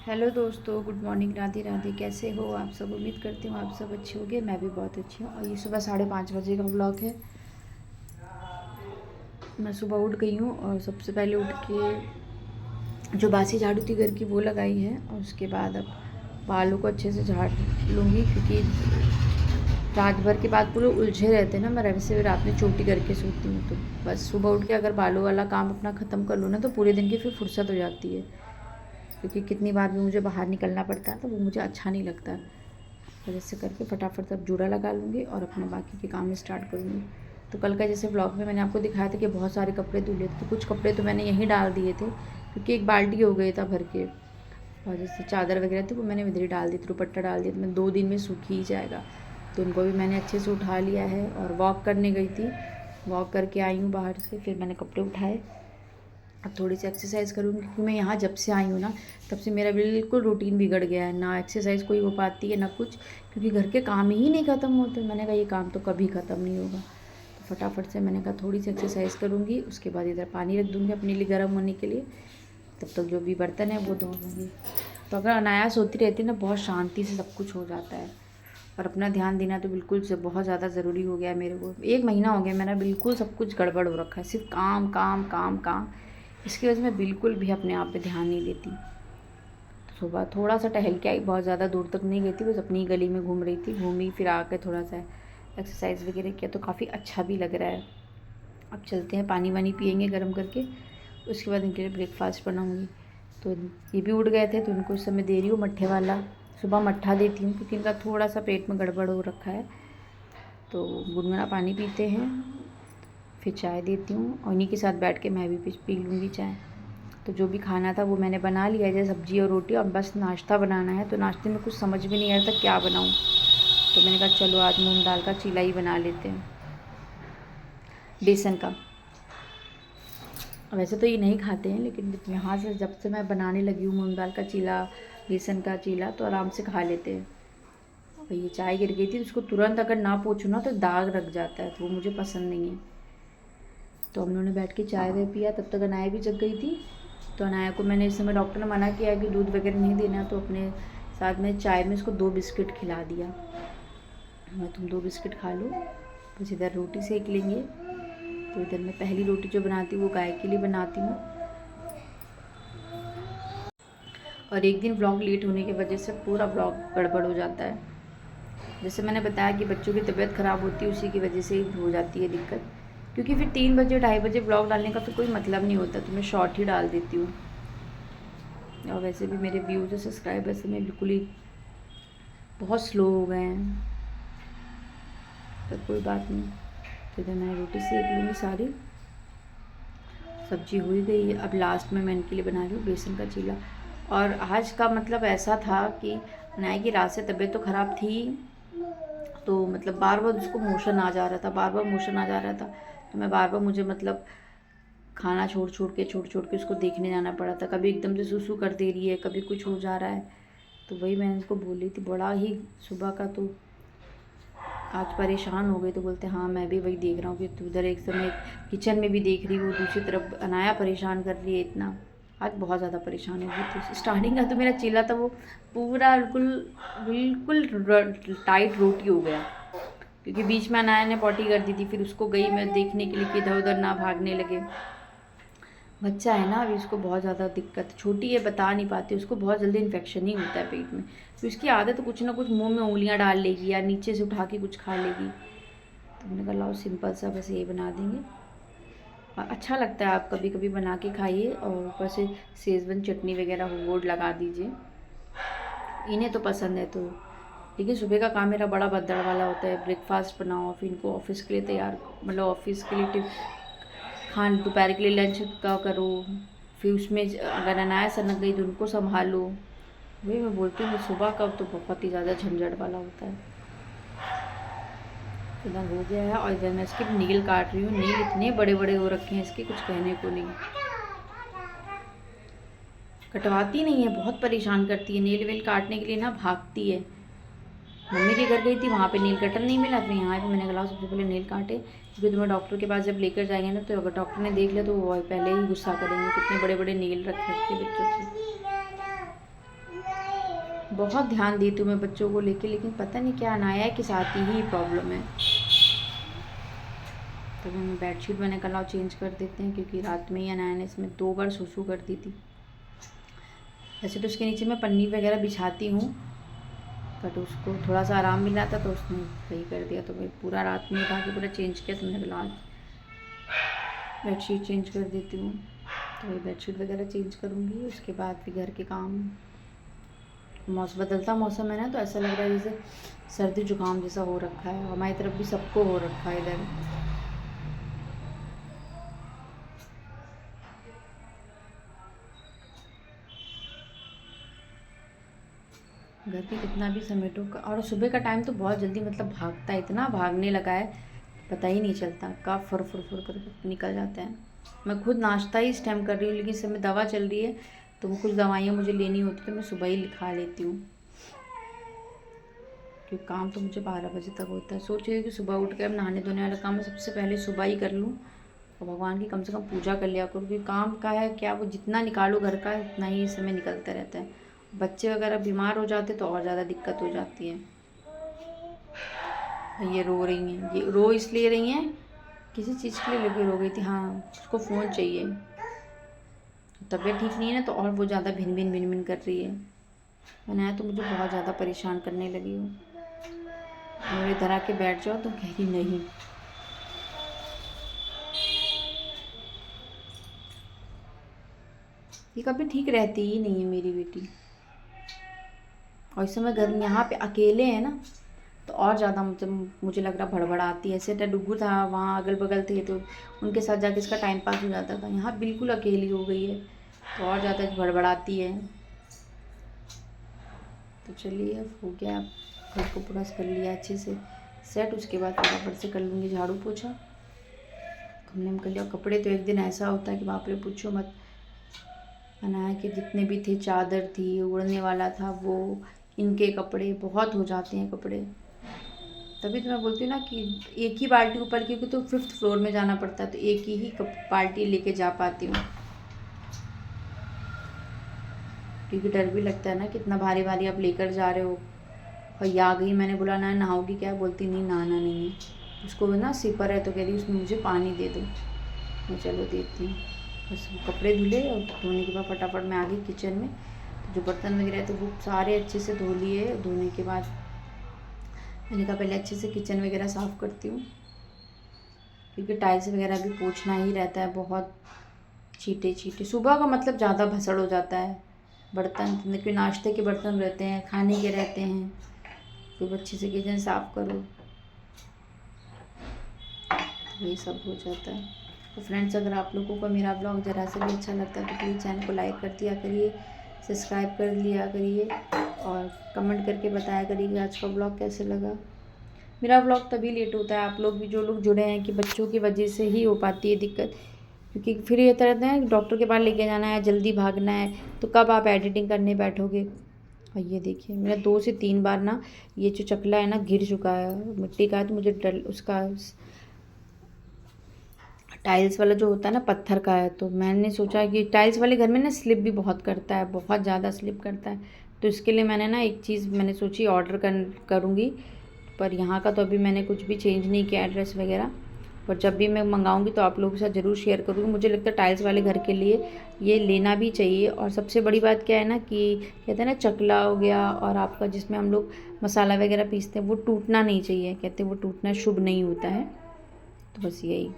Hello दोस्तों, good morning, Radhe Radhe. कैसे हो आप सब? उम्मीद करती हूँ आप सब अच्छे होंगे। मैं भी बहुत अच्छी हूँ। और ये सुबह 5:30 बजे का व्लॉग है। मैं सुबह उठ गई हूँ और सबसे पहले उठ के जो बासी झाड़ू थी घर की वो लगाई है। और उसके बाद अब बालों को अच्छे से झाड़ लूँगी, क्योंकि रात भर के बाद पूरे उलझे रहते हैं ना। मैं वैसे भी रात में चोटी करके सोती हूँ, तो बस सुबह उठ के अगर बालों वाला काम अपना ख़त्म कर लूँ ना, तो पूरे दिन की फिर फुर्सत हो जाती है। क्योंकि कितनी बार भी मुझे बाहर निकलना पड़ता है, तो वो मुझे अच्छा नहीं लगता। तो जैसे करके फटाफट सब जूड़ा लगा लूँगी और अपने बाकी के काम स्टार्ट करूँगी। तो कल का जैसे व्लॉग में मैंने आपको दिखाया था कि बहुत सारे कपड़े धुले थे, तो कुछ कपड़े तो मैंने यहीं डाल दिए थे, क्योंकि एक बाल्टी हो गई था भर के। और जैसे चादर वगैरह थी वो मैंने इधर ही डाल दी थी, दुपट्टा डाल दिया, तो मैं 2 दिन में सूख ही जाएगा। तो उनको भी मैंने अच्छे से उठा लिया है। और वॉक करने गई थी, वॉक करके आई हूँ बाहर से, फिर मैंने कपड़े उठाए। अब थोड़ी सी एक्सरसाइज करूँगी, क्योंकि मैं यहाँ जब से आई हूँ ना, तब से मेरा बिल्कुल रूटीन बिगड़ गया है। ना एक्सरसाइज कोई हो पाती है ना कुछ, क्योंकि घर के काम ही नहीं ख़त्म होते। मैंने कहा ये काम तो कभी ख़त्म नहीं होगा। तो फटाफट से मैंने कहा थोड़ी सी एक्सरसाइज करूँगी, उसके बाद इधर पानी रख दूँगी अपने लिए गर्म होने के लिए। तब तक जो भी बर्तन है वो धो लूँगी। तो अगर अनायास होती रहती है ना, बहुत शांति से सब कुछ हो जाता है। और अपना ध्यान देना तो बिल्कुल से बहुत ज़्यादा ज़रूरी हो गया है मेरे को। 1 महीना हो गया मेरा बिल्कुल सब कुछ गड़बड़ हो रखा है, सिर्फ काम काम काम काम। इसकी वजह से मैं बिल्कुल भी अपने आप पे ध्यान नहीं देती। तो सुबह थोड़ा सा टहल के आई, बहुत ज़्यादा दूर तक नहीं गई थी, बस अपनी गली में घूम रही थी। घूमी, फिर आकर थोड़ा सा एक्सरसाइज वगैरह किया, तो काफ़ी अच्छा भी लग रहा है। अब चलते हैं, पानी वानी पियेंगे गर्म करके, उसके बाद इनके लिए ब्रेकफास्ट बनाऊँगी। तो ये भी उठ गए थे, तो उनको इस समय दे रही हूँ मट्ठे वाला। सुबह मट्ठा देती हूँ, क्योंकि इनका थोड़ा सा पेट में गड़बड़ हो रखा है। तो गुनगुना पानी पीते हैं, फिर चाय देती हूँ, और इन्हीं के साथ बैठ के मैं भी पी लूँगी चाय। तो जो भी खाना था वो मैंने बना लिया है, जैसे सब्ज़ी और रोटी, और बस नाश्ता बनाना है। तो नाश्ते में कुछ समझ में नहीं आ रहा था क्या बनाऊँ, तो मैंने कहा चलो आज मूँग दाल का चीला ही बना लेते हैं, बेसन का। वैसे तो ये नहीं खाते हैं, लेकिन यहाँ से जब से मैं बनाने लगी हूँ मूँग दाल का चीला, बेसन का चीला, तो आराम से खा लेते हैं। और ये चाय गिर गई थी, तो उसको तुरंत अगर ना पोंछो ना तो दाग रख जाता है, तो वो मुझे पसंद नहीं है। तो हम लोगों ने बैठ के चाय वाय पिया, तब तक अनाया भी जग गई थी। तो अनाया को मैंने इस समय, डॉक्टर ने मना किया कि दूध वगैरह नहीं देना, तो अपने साथ में चाय में इसको 2 बिस्किट खिला दिया। मैं तुम 2 बिस्किट खा लो, बस इधर रोटी सेक लेंगे। तो इधर मैं पहली रोटी जो बनाती हूँ वो गाय के लिए बनाती हूँ। और एक दिन व्लॉग लेट होने की वजह से पूरा व्लॉग गड़बड़ हो जाता है। जैसे मैंने बताया कि बच्चों की तबीयत ख़राब होती है, उसी की वजह से ही हो जाती है दिक्कत। क्योंकि फिर 3 बजे 2:30 बजे व्लॉग डालने का फिर कोई मतलब नहीं होता, तो मैं शॉर्ट ही डाल देती हूँ। और वैसे भी मेरे व्यूज़ और सब्सक्राइबर्स में बिल्कुल ही बहुत स्लो हो गए हैं, पर कोई बात नहीं। तो इधर मैं रोटी सेक लूँगी सारी, सब्जी हो ही गई है। अब लास्ट में मैं इनके लिए बना रही हूँ बेसन का चीला। और आज का मतलब ऐसा था कि अनाया की रात से तबीयत तो ख़राब थी, तो मतलब बार बार उसको मोशन आ जा रहा था, बार बार मोशन आ जा रहा था। तो मैं बार बार, मुझे मतलब खाना छोड़ छोड़ के उसको देखने जाना पड़ा था। कभी एकदम से सूसू कर दे रही है, कभी कुछ हो जा रहा है। तो वही मैं उनको बोल रही थी, बड़ा ही सुबह का तो आज परेशान हो गई। तो बोलते हाँ मैं भी वही देख रहा हूँ कि तू उधर एक समय किचन में भी देख रही हो, दूसरी तरफ अनाया परेशान कर रही है इतना। आज बहुत ज़्यादा परेशान हो गई थी। स्टार्टिंग का तो मेरा चीला था वो पूरा बिल्कुल बिल्कुल टाइट रोटी हो गया, क्योंकि बीच में अनाया ने पॉटी कर दी थी। फिर उसको गई मैं देखने के लिए कि इधर उधर ना भागने लगे। बच्चा है ना, अभी उसको बहुत ज़्यादा दिक्कत, छोटी है बता नहीं पाती, उसको बहुत जल्दी इन्फेक्शन ही होता है पेट में। तो इसकी आदत तो कुछ ना कुछ मुंह में उंगलियां डाल लेगी या नीचे से उठा के कुछ खा लेगी। तो मैंने कहा लाओ सिंपल सा बस ये बना देंगे। और अच्छा लगता है, आप कभी कभी बना के खाइए, और ऊपर से शेज़वान चटनी वगैरह हो वो लगा दीजिए, इन्हें तो पसंद है। तो देखिए सुबह का काम मेरा बड़ा भद्दड़ वाला होता है। ब्रेकफास्ट बनाओ, फिर इनको ऑफिस के लिए तैयार, मतलब ऑफिस के लिए खान, दोपहर के लिए लंच का करो, फिर उसमें अगर अनाया सनक गई तो उनको संभालो। वही मैं बोलती हूँ, सुबह का तो बहुत ही ज़्यादा झंझट वाला होता है। इधर हो गया है, और इधर मैं इसके नील काट रही हूँ। नील इतने बड़े बड़े हो रखे हैं इसके, कुछ कहने को नहीं। कटवाती नहीं है, बहुत परेशान करती है। नेल वेल काटने के लिए ना भागती है। मम्मी के घर गई थी, वहाँ पे नेल कटर नहीं मिला, फिर यहाँ पे मैंने कहा सबसे पहले नेल काटे, क्योंकि तुम्हें डॉक्टर के पास जब लेकर जाएंगे ना, तो अगर डॉक्टर ने देख लिया तो वो पहले ही गुस्सा करेंगे, कितने बड़े बड़े नेल रख रखे बच्चों के। बहुत ध्यान देती हूँ मैं बच्चों को लेके, लेकिन पता नहीं क्या अनाया के साथ ही प्रॉब्लम है। तो मैं बेडशीट मैंने कल चेंज कर देते हैं, क्योंकि रात में ही अनाया ने इसमें 2 बार सुसु कर दी थी। वैसे तो उसके नीचे मैं पन्नी वगैरह बिछाती हूँ, बट उसको थोड़ा सा आराम मिला था तो उसने वही कर दिया। तो मैं पूरा रात में उठा के पूरा चेंज किया, तो मैंने बोला आज बेडशीट चेंज कर देती हूँ। तो वही बेडशीट वगैरह चेंज करूँगी, उसके बाद फिर घर के काम। मौसम बदलता मौसम है ना, तो ऐसा लग रहा है जैसे सर्दी जुकाम जैसा हो रखा है। हमारी तरफ भी सबको हो रखा है इधर। घर पे कितना भी समेटो का, और सुबह का टाइम तो बहुत जल्दी मतलब भागता है, इतना भागने लगा है पता ही नहीं चलता कब फुर फुर फुर कर निकल जाता है। मैं खुद नाश्ता ही इस टाइम कर रही हूँ, लेकिन इस समय दवा चल रही है तो वो कुछ दवाइयाँ मुझे लेनी होती तो मैं सुबह ही खा लेती हूँ, क्योंकि काम तो मुझे 12 बजे तक होता है। सोच रही हूँ कि सुबह उठ के अब नहाने धोने वाला काम मैं सबसे पहले सुबह ही कर लूँ, और भगवान की कम से कम पूजा कर लिया करूँ, क्योंकि काम का है क्या, वो जितना निकालो घर का उतना ही समय निकलता रहता है। बच्चे वगैरह बीमार हो जाते तो और ज़्यादा दिक्कत हो जाती है। ये रो रही हैं, ये रो इसलिए रही हैं, किसी चीज़ के लिए लेके रो गई थी। हाँ, उसको फ़ोन चाहिए। तबीयत ठीक नहीं है ना, तो और वो ज़्यादा भिन भिन भिन भिन कर रही है। बनाया तो मुझे बहुत ज़्यादा परेशान करने लगी हूँ। मेरे इधर आके बैठ जाओ तो कह रही नहीं। ये कभी ठीक रहती ही नहीं है मेरी बेटी। और इस समय घर में यहाँ पे अकेले हैं ना, तो और ज़्यादा मुझे लग रहा भड़बड़ाती है। ऐसे डुगू था, वहाँ अगल बगल थे तो उनके साथ जाके इसका टाइम पास हो जाता था। यहाँ बिल्कुल अकेली हो गई है तो और ज़्यादा भड़बड़ाती है। तो चलिए अब हो गया, घर को पूरा कर लिया अच्छे से सेट। उसके बाद फटाफट से कर लूँगी झाड़ू पोछा, हमने हम कर लिया। कपड़े तो एक दिन ऐसा होता है कि बाप रे पूछो मत। बनाया कि जितने भी थे, चादर थी, उड़ने वाला था, वो इनके कपड़े बहुत हो जाते हैं कपड़े। तभी तो मैं बोलती हूँ ना कि एक ही बाल्टी ऊपर, क्योंकि तो 5th फ्लोर में जाना पड़ता है तो एक ही बाल्टी लेके जा पाती हूँ, क्योंकि डर भी लगता है ना कितना भारी भारी आप लेकर जा रहे हो। और ये आ गई, मैंने बोला ना नहाओगी क्या, बोलती नहीं नहाना नहीं है, उसको ना सिपर है तो कह रही उसमें मुझे पानी दे दो। मैं चलो देती हूँ। बस कपड़े धुले और धोने के बाद फटाफट मैं आ गई किचन में। तो जो बर्तन वगैरह थे वो सारे अच्छे से धो लिए। धोने के बाद मैंने कहा पहले अच्छे से किचन वगैरह साफ़ करती हूँ, क्योंकि टाइल्स वगैरह भी पोंछना ही रहता है बहुत चीटे चीटे। सुबह का मतलब ज़्यादा भसड़ हो जाता है, बर्तन क्योंकि नाश्ते के बर्तन रहते हैं, खाने के रहते हैं, फिर अच्छे से किचन साफ़ करो, यही सब हो जाता है। तो फ्रेंड्स, अगर आप लोगों को मेरा ब्लॉग ज़रा सा भी अच्छा लगता है तो प्लीज़ चैनल को लाइक कर दिया करिए, सब्सक्राइब कर लिया करिए और कमेंट करके बताया करिए आज का ब्लॉग कैसे लगा। मेरा ब्लॉग तभी लेट होता है, आप लोग भी जो लोग जुड़े हैं कि बच्चों की वजह से ही हो पाती है दिक्कत, क्योंकि फिर ये रहता है डॉक्टर के पास लेके जाना है, जल्दी भागना है, तो कब आप एडिटिंग करने बैठोगे। और ये देखिए मेरा 2 से 3 बार ना ये जो चकला है ना गिर चुका है, मिट्टी का है, तो मुझे डर उसका टाइल्स वाला जो होता है ना पत्थर का है, तो मैंने सोचा कि टाइल्स वाले घर में ना स्लिप भी बहुत करता है, बहुत ज़्यादा स्लिप करता है। तो इसके लिए मैंने ना एक चीज़ मैंने सोची ऑर्डर करूँगी, पर यहाँ का तो अभी मैंने कुछ भी चेंज नहीं किया एड्रेस वगैरह, पर जब भी मैं मंगाऊंगी तो आप लोगों के साथ ज़रूर शेयर करूँगी। मुझे लगता है टाइल्स वाले घर के लिए ये लेना भी चाहिए। और सबसे बड़ी बात क्या है ना कि कहते हैं ना चकला हो गया और आपका जिसमें हम लोग मसाला वगैरह पीसते हैं वो टूटना नहीं चाहिए, कहते हैं वो टूटना शुभ नहीं होता है। तो बस यही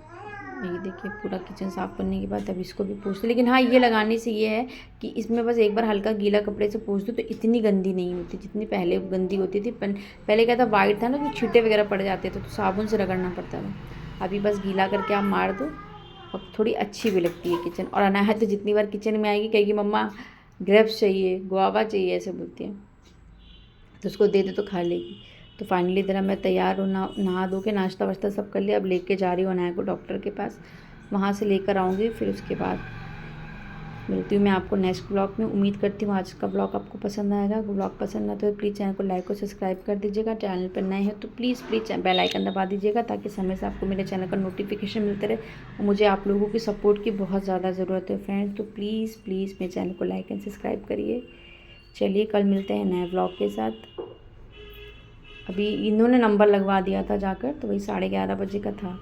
देखिए पूरा किचन साफ़ करने के बाद अब इसको भी पोंछ दो। लेकिन हाँ ये लगाने से ये है कि इसमें बस एक बार हल्का गीला कपड़े से पोंछ दो तो इतनी गंदी नहीं होती जितनी पहले गंदी होती थी। पहले क्या था वाइट था ना, तो छींटे वगैरह पड़ जाते थे तो साबुन से रगड़ना पड़ता था। अभी बस गीला करके आप मार दो और थोड़ी अच्छी भी लगती है किचन। और अनाया तो जितनी बार किचन में आएगी कहेगी मम्मा ग्रेप्स चाहिए, गुआवा चाहिए, ऐसे बोलती है, तो उसको दे दे तो खा लेगी। तो फाइनली इधर मैं तैयार हूँ, नहा धो के नाश्ता वाश्ता सब कर लिया। अब लेके जा रही हूँ अनाया को डॉक्टर के पास, वहाँ से लेकर आऊँगी, फिर उसके बाद मिलती हूँ मैं आपको नेक्स्ट ब्लॉग में। उम्मीद करती हूँ आज का ब्लॉग आपको पसंद आएगा। ब्लॉग पसंद ना तो प्लीज़ चैनल को लाइक और सब्सक्राइब कर दीजिएगा। चैनल पर नए हैं तो प्लीज़ बेल आइकन दबा दीजिएगा ताकि समय से आपको मेरे चैनल का नोटिफिकेशन मिलते रहे। और मुझे आप लोगों की सपोर्ट की बहुत ज़्यादा ज़रूरत है फ्रेंड्स, तो प्लीज़ मेरे चैनल को लाइक एंड सब्सक्राइब करिए। चलिए कल मिलते हैं नए व्लॉग के साथ। अभी इन्होंने नंबर लगवा दिया था जाकर, तो वही 11:30 बजे का था,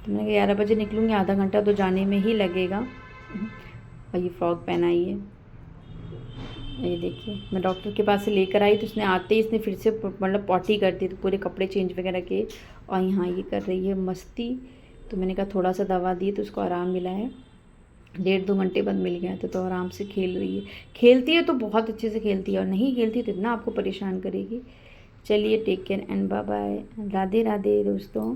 तो मैंने कहा 11 बजे निकलूँगी, आधा घंटा तो जाने में ही लगेगा। और ये फ्रॉक पहनाई है, ये देखिए मैं डॉक्टर के पास से लेकर आई, तो उसने आते ही इसने फिर से मतलब पॉटी कर दी, तो पूरे कपड़े चेंज वगैरह किए और यहाँ ये कर रही है मस्ती। तो मैंने कहा थोड़ा सा दवा दी तो उसको आराम मिला है, 1.5-2 घंटे बाद मिल गया, तो आराम से खेल रही है। खेलती है तो बहुत अच्छे से खेलती है, और नहीं खेलती तो इतना आपको परेशान करेगी। चलिए take care and bye bye, Radhe Radhe दोस्तों।